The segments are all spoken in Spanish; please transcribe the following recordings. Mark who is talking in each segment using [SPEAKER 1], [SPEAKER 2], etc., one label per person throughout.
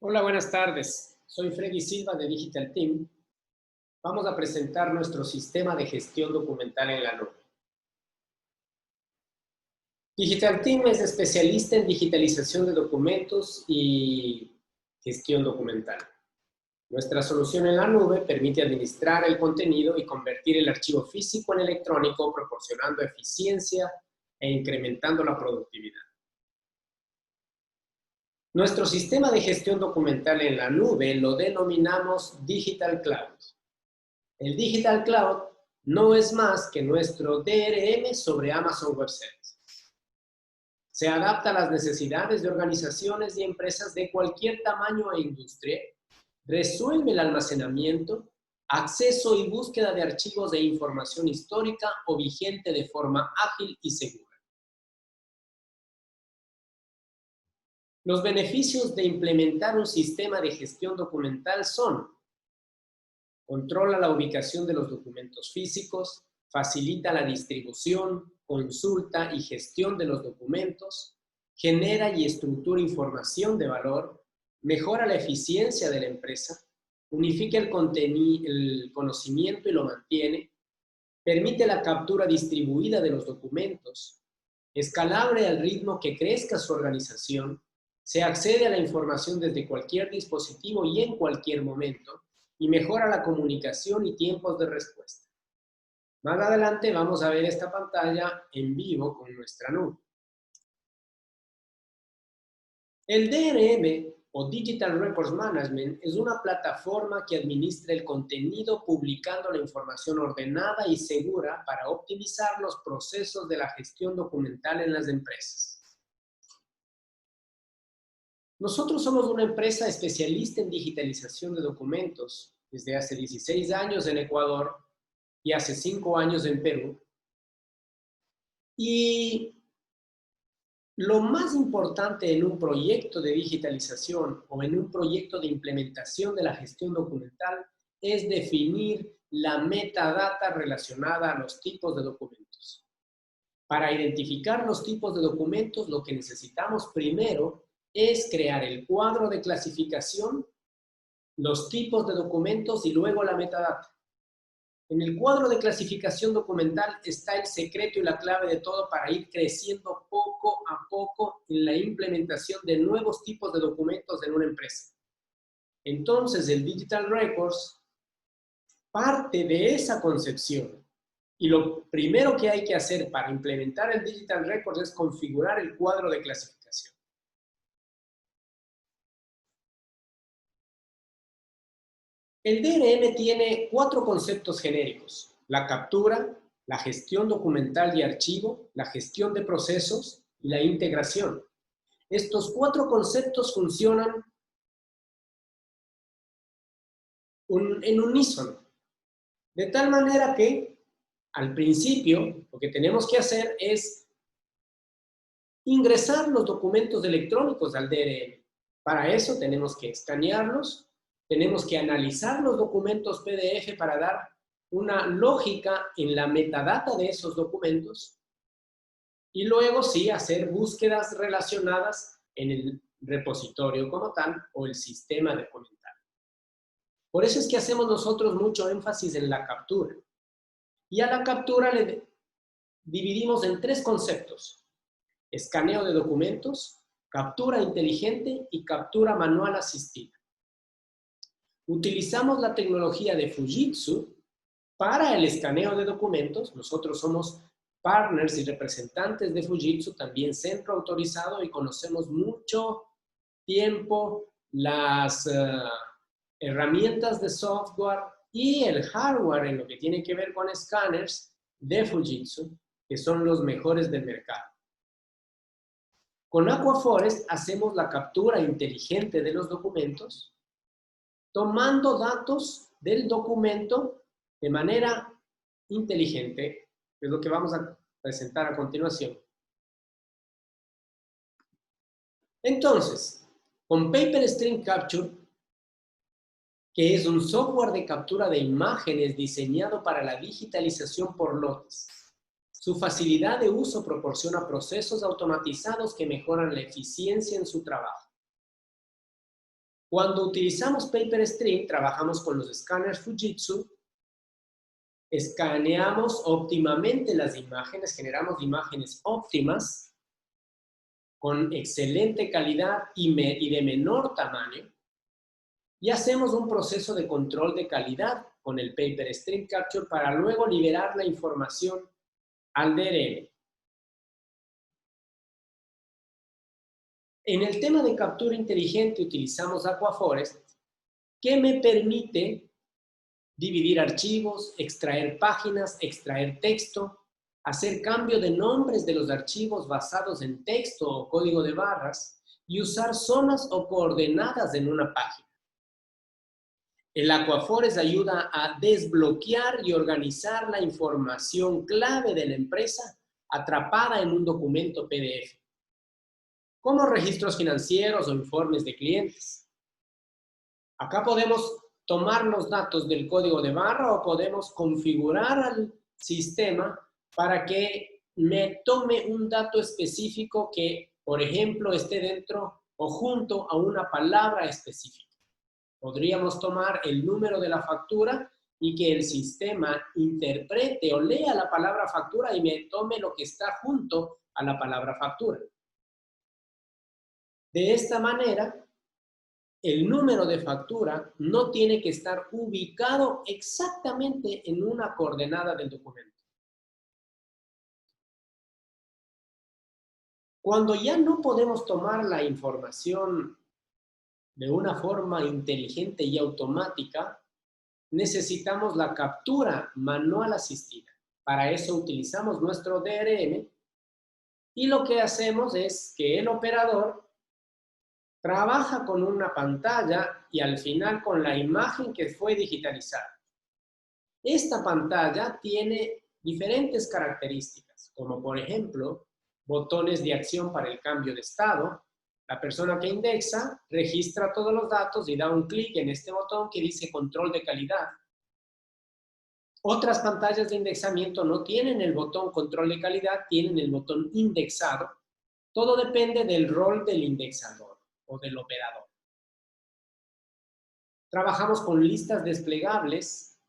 [SPEAKER 1] Hola, buenas tardes. Soy Freddy Silva de Digital Team. Vamos a presentar nuestro sistema de gestión documental en la nube. Digital Team es especialista en digitalización de documentos y gestión documental. Nuestra solución en la nube permite administrar el contenido y convertir el archivo físico en electrónico, proporcionando eficiencia e incrementando la productividad. Nuestro sistema de gestión documental en la nube lo denominamos Digital Cloud. El Digital Cloud no es más que nuestro DRM sobre Amazon Web Services. Se adapta a las necesidades de organizaciones y empresas de cualquier tamaño e industria, resuelve el almacenamiento, acceso y búsqueda de archivos de información histórica o vigente de forma ágil y segura. Los beneficios de implementar un sistema de gestión documental son: controla la ubicación de los documentos físicos, facilita la distribución, consulta y gestión de los documentos, genera y estructura información de valor, mejora la eficiencia de la empresa, unifica el conocimiento y lo mantiene, permite la captura distribuida de los documentos, escalable al ritmo que crezca su organización, se accede a la información desde cualquier dispositivo y en cualquier momento, y mejora la comunicación y tiempos de respuesta. Más adelante vamos a ver esta pantalla en vivo con nuestra nube. El DRM o Digital Records Management es una plataforma que administra el contenido publicando la información ordenada y segura para optimizar los procesos de la gestión documental en las empresas. Nosotros somos una empresa especialista en digitalización de documentos desde hace 16 años en Ecuador y hace 5 años en Perú. Y lo más importante en un proyecto de digitalización o en un proyecto de implementación de la gestión documental es definir la metadata relacionada a los tipos de documentos. Para identificar los tipos de documentos, lo que necesitamos primero es crear el cuadro de clasificación, los tipos de documentos y luego la metadata. En el cuadro de clasificación documental está el secreto y la clave de todo para ir creciendo poco a poco en la implementación de nuevos tipos de documentos en una empresa. Entonces, el Digital Records parte de esa concepción. Y lo primero que hay que hacer para implementar el Digital Records es configurar el cuadro de clasificación. El DRM tiene 4 conceptos genéricos: la captura, la gestión documental y archivo, la gestión de procesos y la integración. Estos 4 conceptos funcionan en unísono, de tal manera que al principio lo que tenemos que hacer es ingresar los documentos electrónicos al DRM. Para eso tenemos que escanearlos, tenemos que analizar los documentos PDF para dar una lógica en la metadata de esos documentos y luego sí hacer búsquedas relacionadas en el repositorio como tal o el sistema de comentario. Por eso es que hacemos nosotros mucho énfasis en la captura. Y a la captura le dividimos en 3 conceptos: escaneo de documentos, captura inteligente y captura manual asistida. Utilizamos la tecnología de Fujitsu para el escaneo de documentos. Nosotros somos partners y representantes de Fujitsu, también centro autorizado, y conocemos mucho tiempo las herramientas de software y el hardware en lo que tiene que ver con escáneres de Fujitsu, que son los mejores del mercado. Con Aquaforest hacemos la captura inteligente de los documentos, tomando datos del documento de manera inteligente, que es lo que vamos a presentar a continuación. Entonces, con Paper Stream Capture, que es un software de captura de imágenes diseñado para la digitalización por lotes, su facilidad de uso proporciona procesos automatizados que mejoran la eficiencia en su trabajo. Cuando utilizamos PaperStream, trabajamos con los escáneres Fujitsu, escaneamos óptimamente las imágenes, generamos imágenes óptimas, con excelente calidad y de menor tamaño, y hacemos un proceso de control de calidad con el PaperStream Capture para luego liberar la información al DRM. En el tema de captura inteligente utilizamos Aquaforest, que me permite dividir archivos, extraer páginas, extraer texto, hacer cambio de nombres de los archivos basados en texto o código de barras y usar zonas o coordenadas en una página. El Aquaforest ayuda a desbloquear y organizar la información clave de la empresa atrapada en un documento PDF, como registros financieros o informes de clientes. Acá podemos tomar los datos del código de barra o podemos configurar al sistema para que me tome un dato específico que, por ejemplo, esté dentro o junto a una palabra específica. Podríamos tomar el número de la factura y que el sistema interprete o lea la palabra factura y me tome lo que está junto a la palabra factura. De esta manera, el número de factura no tiene que estar ubicado exactamente en una coordenada del documento. Cuando ya no podemos tomar la información de una forma inteligente y automática, necesitamos la captura manual asistida. Para eso utilizamos nuestro DRM y lo que hacemos es que el operador trabaja con una pantalla y al final con la imagen que fue digitalizada. Esta pantalla tiene diferentes características, como por ejemplo, botones de acción para el cambio de estado. La persona que indexa registra todos los datos y da un clic en este botón que dice control de calidad. Otras pantallas de indexamiento no tienen el botón control de calidad, tienen el botón indexado. Todo depende del rol del indexador o del operador. Trabajamos con listas desplegables,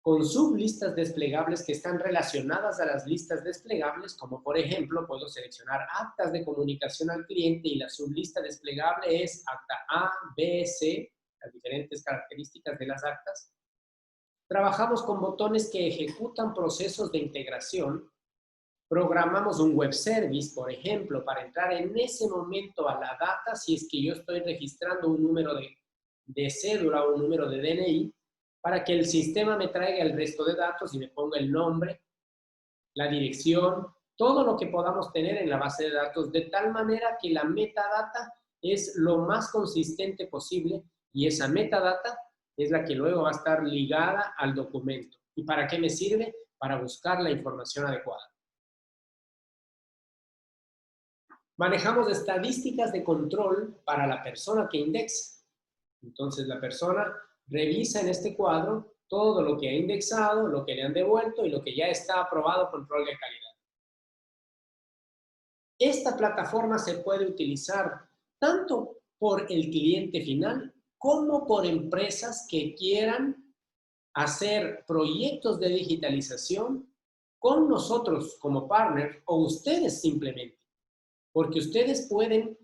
[SPEAKER 1] con sublistas desplegables que están relacionadas a las listas desplegables, como por ejemplo, puedo seleccionar actas de comunicación al cliente y la sublista desplegable es acta A, B, C, las diferentes características de las actas. Trabajamos con botones que ejecutan procesos de integración. Programamos un web service, por ejemplo, para entrar en ese momento a la data si es que yo estoy registrando un número de cédula o un número de DNI, para que el sistema me traiga el resto de datos y me ponga el nombre, la dirección, todo lo que podamos tener en la base de datos, de tal manera que la metadata es lo más consistente posible y esa metadata es la que luego va a estar ligada al documento. ¿Y para qué me sirve? Para buscar la información adecuada. Manejamos estadísticas de control para la persona que indexa. Entonces, la persona revisa en este cuadro todo lo que ha indexado, lo que le han devuelto y lo que ya está aprobado control de calidad. Esta plataforma se puede utilizar tanto por el cliente final como por empresas que quieran hacer proyectos de digitalización con nosotros como partner o ustedes simplemente, porque ustedes pueden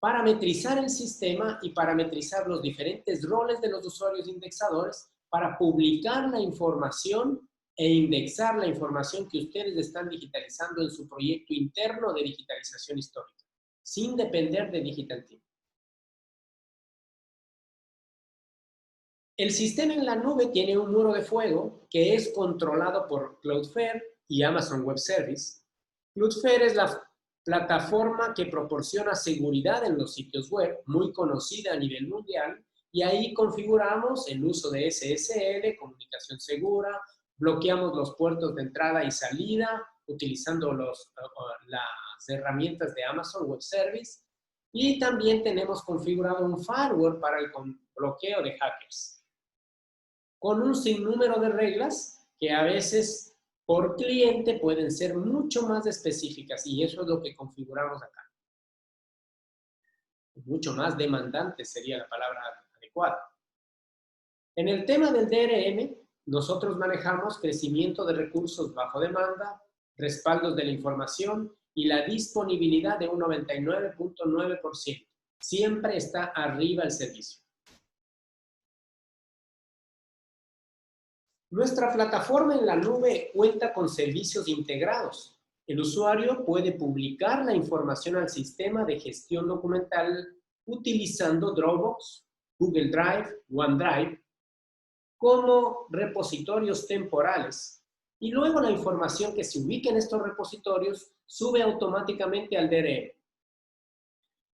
[SPEAKER 1] parametrizar el sistema y parametrizar los diferentes roles de los usuarios indexadores para publicar la información e indexar la información que ustedes están digitalizando en su proyecto interno de digitalización histórica, sin depender de Digital Team. El sistema en la nube tiene un muro de fuego que es controlado por Cloudflare y Amazon Web Service. Cloudflare es la plataforma que proporciona seguridad en los sitios web, muy conocida a nivel mundial, y ahí configuramos el uso de SSL, comunicación segura, bloqueamos los puertos de entrada y salida utilizando las herramientas de Amazon Web Service, y también tenemos configurado un firewall para el bloqueo de hackers, con un sinnúmero de reglas que a veces por cliente pueden ser mucho más específicas y eso es lo que configuramos acá. mucho más demandante sería la palabra adecuada. En el tema del DRM, nosotros manejamos crecimiento de recursos bajo demanda, respaldos de la información y la disponibilidad de un 99.9%. Siempre está arriba el servicio. Nuestra plataforma en la nube cuenta con servicios integrados. El usuario puede publicar la información al sistema de gestión documental utilizando Dropbox, Google Drive, OneDrive, como repositorios temporales. Y luego la información que se ubica en estos repositorios sube automáticamente al DRM.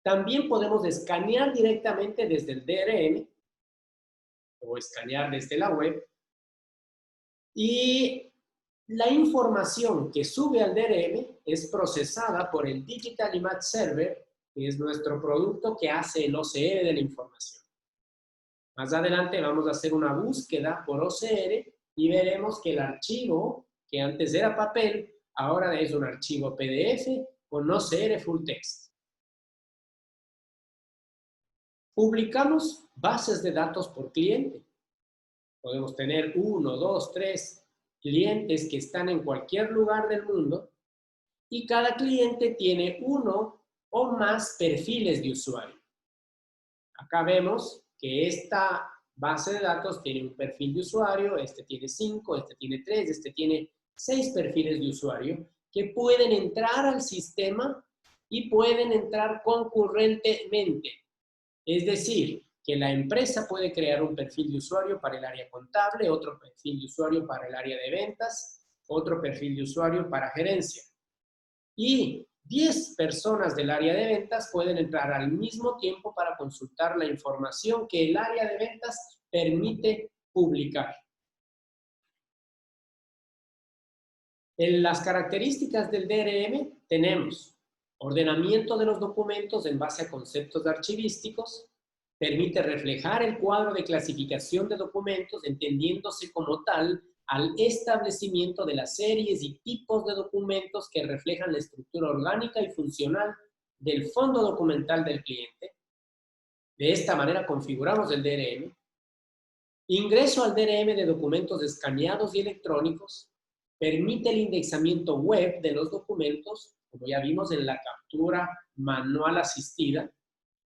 [SPEAKER 1] También podemos escanear directamente desde el DRM o escanear desde la web. Y la información que sube al DRM es procesada por el Digital Image Server, que es nuestro producto que hace el OCR de la información. Más adelante vamos a hacer una búsqueda por OCR y veremos que el archivo, que antes era papel, ahora es un archivo PDF con OCR Full Text. Publicamos bases de datos por cliente. Podemos tener 1, 2, 3 clientes que están en cualquier lugar del mundo y cada cliente tiene uno o más perfiles de usuario. Acá vemos que esta base de datos tiene un perfil de usuario, este tiene 5, este tiene 3, este tiene 6 perfiles de usuario que pueden entrar al sistema y pueden entrar concurrentemente. Es decir, que la empresa puede crear un perfil de usuario para el área contable, otro perfil de usuario para el área de ventas, otro perfil de usuario para gerencia. Y 10 personas del área de ventas pueden entrar al mismo tiempo para consultar la información que el área de ventas permite publicar. En las características del DRM tenemos ordenamiento de los documentos en base a conceptos archivísticos, permite reflejar el cuadro de clasificación de documentos entendiéndose como tal al establecimiento de las series y tipos de documentos que reflejan la estructura orgánica y funcional del fondo documental del cliente. De esta manera configuramos el DRM. Ingreso al DRM de documentos escaneados y electrónicos. Permite el indexamiento web de los documentos, como ya vimos en la captura manual asistida.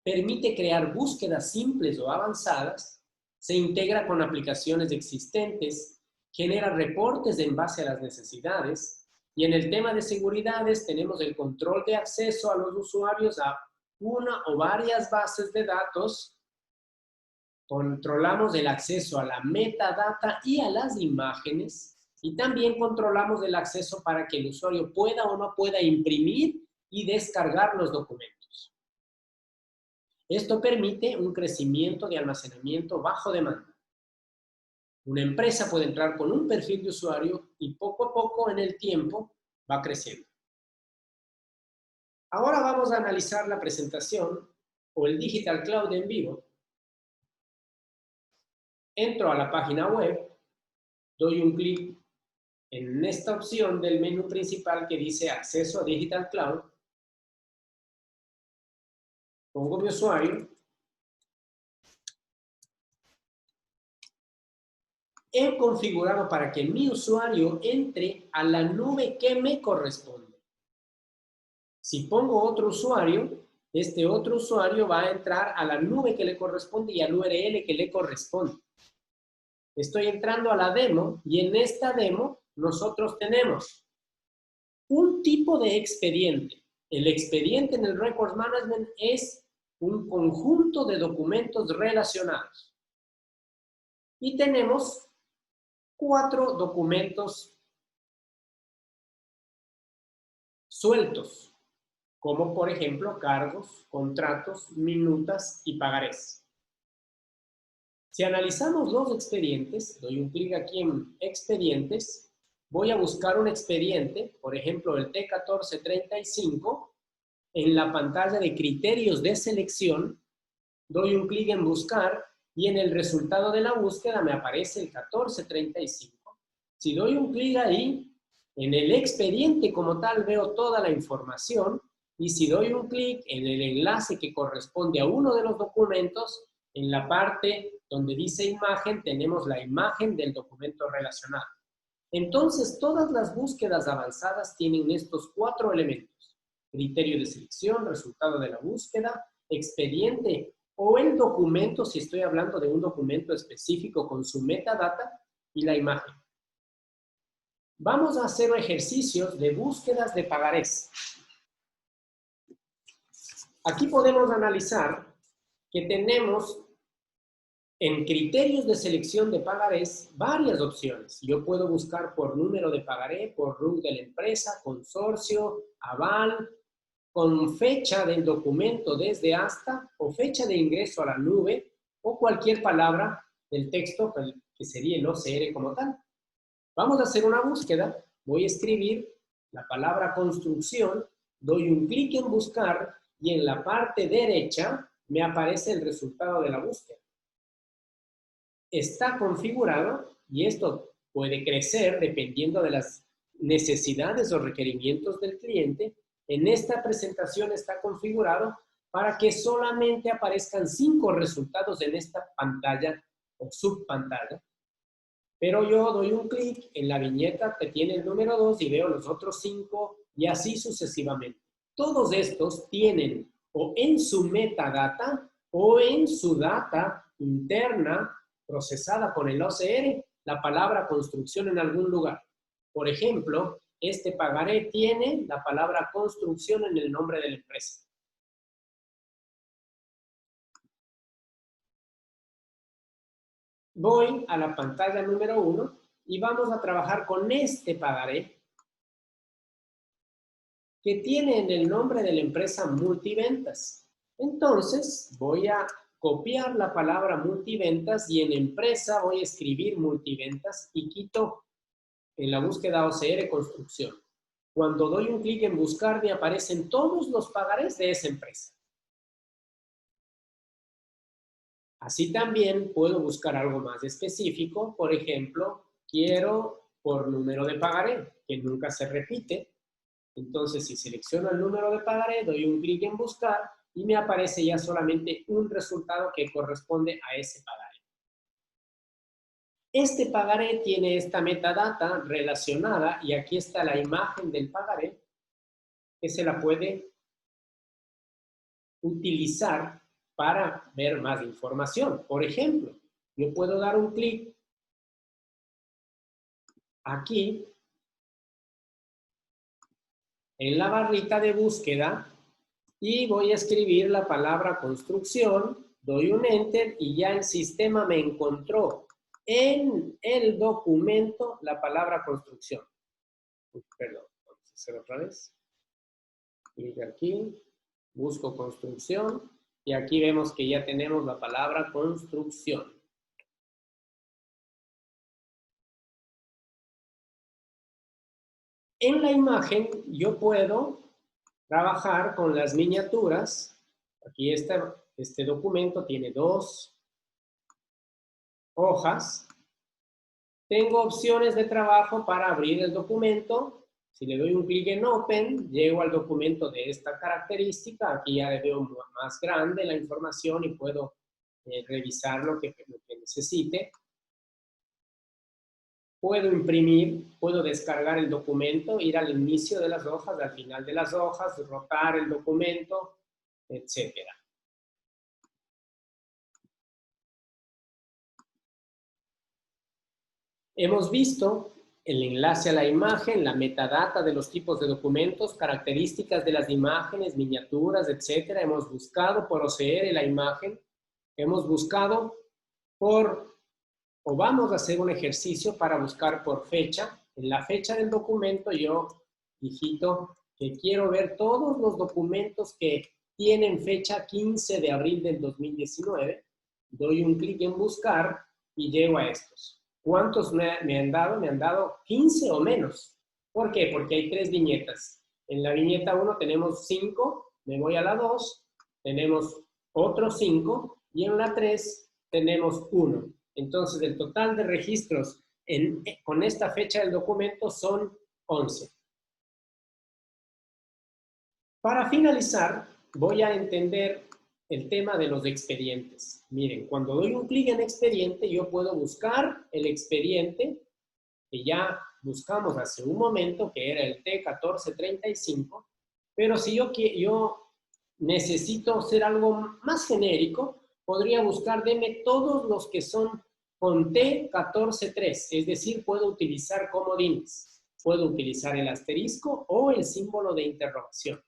[SPEAKER 1] Permite crear búsquedas simples o avanzadas. Se integra con aplicaciones existentes. Genera reportes en base a las necesidades. Y en el tema de seguridades tenemos el control de acceso a los usuarios a una o varias bases de datos. Controlamos el acceso a la metadata y a las imágenes. Y también controlamos el acceso para que el usuario pueda o no pueda imprimir y descargar los documentos. Esto permite un crecimiento de almacenamiento bajo demanda. Una empresa puede entrar con un perfil de usuario y poco a poco en el tiempo va creciendo. Ahora vamos a analizar la presentación o el Digital Cloud en vivo. Entro a la página web, doy un clic en esta opción del menú principal que dice Acceso a Digital Cloud. Pongo mi usuario. He configurado para que mi usuario entre a la nube que me corresponde. Si pongo otro usuario, este otro usuario va a entrar a la nube que le corresponde y al URL que le corresponde. Estoy entrando a la demo y en esta demo nosotros tenemos un tipo de expediente. El expediente en el Records Management es un conjunto de documentos relacionados. Y tenemos 4 documentos sueltos, como por ejemplo cargos, contratos, minutas y pagarés. Si analizamos los expedientes, doy un clic aquí en expedientes, voy a buscar un expediente, por ejemplo el T1435, en la pantalla de criterios de selección, doy un clic en buscar y en el resultado de la búsqueda me aparece el 1435. Si doy un clic ahí, en el expediente como tal veo toda la información Y si doy un clic en el enlace que corresponde a uno de los documentos, en la parte donde dice imagen, tenemos la imagen del documento relacionado. Entonces, todas las búsquedas avanzadas tienen estos 4 elementos: criterio de selección, resultado de la búsqueda, expediente o el documento, si estoy hablando de un documento específico con su metadata, y la imagen. Vamos a hacer ejercicios de búsquedas de pagarés. Aquí podemos analizar que tenemos en criterios de selección de pagarés varias opciones. Yo puedo buscar por número de pagaré, por RUC de la empresa, consorcio, aval, con fecha del documento desde hasta, o fecha de ingreso a la nube, o cualquier palabra del texto que sería el OCR como tal. Vamos a hacer una búsqueda. Voy a escribir la palabra construcción, doy un clic en buscar y en la parte derecha me aparece el resultado de la búsqueda. Está configurado, y esto puede crecer dependiendo de las necesidades o requerimientos del cliente. En esta presentación está configurado para que solamente aparezcan 5 resultados en esta pantalla o subpantalla. Pero yo doy un clic en la viñeta que tiene el número 2 y veo los otros 5 y así sucesivamente. Todos estos tienen o en su metadata o en su data interna procesada con el OCR la palabra construcción en algún lugar. Por ejemplo, este pagaré tiene la palabra construcción en el nombre de la empresa. Voy a la pantalla número 1 y vamos a trabajar con este pagaré que tiene en el nombre de la empresa Multiventas. Entonces, voy a copiar la palabra multiventas y en empresa voy a escribir multiventas y quito en la búsqueda OCR construcción. Cuando doy un clic en buscar, me aparecen todos los pagarés de esa empresa. Así también puedo buscar algo más específico. Por ejemplo, quiero por número de pagaré, que nunca se repite. Entonces, si selecciono el número de pagaré, doy un clic en buscar y me aparece ya solamente un resultado que corresponde a ese pagaré. Este pagaré tiene esta metadata relacionada y aquí está la imagen del pagaré que se la puede utilizar para ver más información. Por ejemplo, yo puedo dar un clic aquí en la barrita de búsqueda y voy a escribir la palabra construcción, doy un enter y ya el sistema me encontró en el documento la palabra construcción. Perdón, vamos a hacer otra vez. Clic aquí, busco construcción y aquí vemos que ya tenemos la palabra construcción. En la imagen yo puedo trabajar con las miniaturas. Aquí este documento tiene 2 hojas. Tengo opciones de trabajo para abrir el documento. Si le doy un clic en Open, llego al documento de esta característica. Aquí ya le veo más grande la información y puedo revisar lo que necesite. Puedo imprimir, puedo descargar el documento, ir al inicio de las hojas, al final de las hojas, rotar el documento, etc. Hemos visto el enlace a la imagen, la metadata de los tipos de documentos, características de las imágenes, miniaturas, etc. Hemos buscado por OCR la imagen, hemos buscado o vamos a hacer un ejercicio para buscar por fecha. En la fecha del documento yo digito que quiero ver todos los documentos que tienen fecha 15 de abril del 2019. Doy un clic en buscar y llego a estos. ¿Cuántos me han dado? Me han dado 15 o menos. ¿Por qué? Porque hay 3 viñetas. En la viñeta 1 tenemos 5, me voy a la 2, tenemos otros 5 y en la 3 tenemos 1. Entonces, el total de registros con esta fecha del documento son 11. Para finalizar, voy a entender el tema de los expedientes. Miren, cuando doy un clic en expediente, yo puedo buscar el expediente que ya buscamos hace un momento, que era el T1435, pero si yo necesito hacer algo más genérico, podría buscar, deme todos los que son con T143, es decir, puedo utilizar comodines. Puedo utilizar el asterisco o el símbolo de interrogación.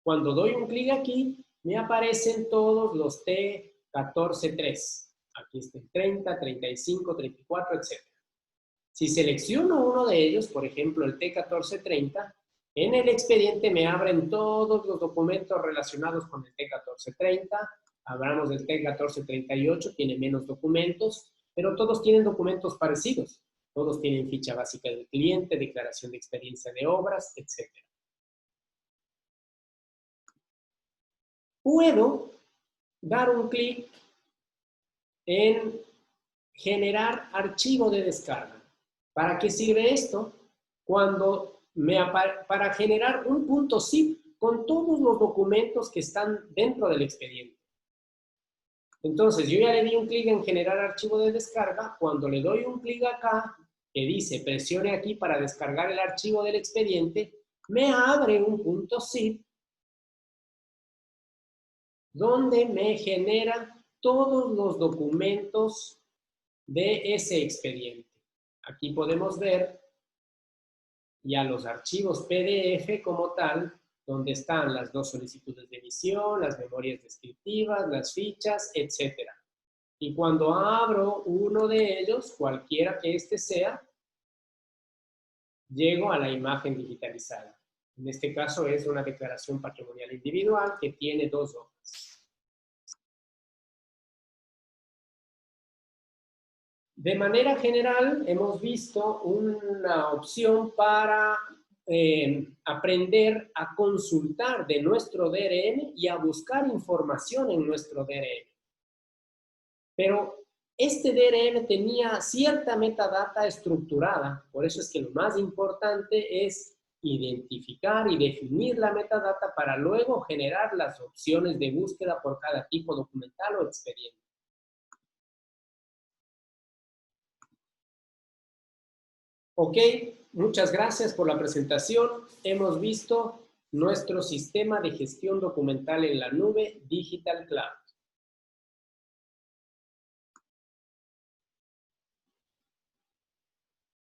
[SPEAKER 1] Cuando doy un clic aquí, me aparecen todos los T143. Aquí está el 30, 35, 34, etc. Si selecciono uno de ellos, por ejemplo el T1430, en el expediente me abren todos los documentos relacionados con el T1430. Hablamos del T1438, tiene menos documentos, pero todos tienen documentos parecidos. Todos tienen ficha básica del cliente, declaración de experiencia de obras, etc. Puedo dar un clic en generar archivo de descarga. ¿Para qué sirve esto? Para generar un .zip con todos los documentos que están dentro del expediente. Entonces, yo ya le di un clic en generar archivo de descarga. Cuando le doy un clic acá, que dice presione aquí para descargar el archivo del expediente, me abre un .zip donde me genera todos los documentos de ese expediente. Aquí podemos ver ya los archivos PDF como tal, donde están las dos solicitudes de emisión, las memorias descriptivas, las fichas, etc. Y cuando abro uno de ellos, cualquiera que este sea, llego a la imagen digitalizada. En este caso es una declaración patrimonial individual que tiene 2 hojas. De manera general, hemos visto una opción para aprender a consultar de nuestro DRM y a buscar información en nuestro DRM. Pero este DRM tenía cierta metadata estructurada, por eso es que lo más importante es identificar y definir la metadata para luego generar las opciones de búsqueda por cada tipo documental o expediente. Ok, muchas gracias por la presentación. Hemos visto nuestro sistema de gestión documental en la nube Digital Cloud.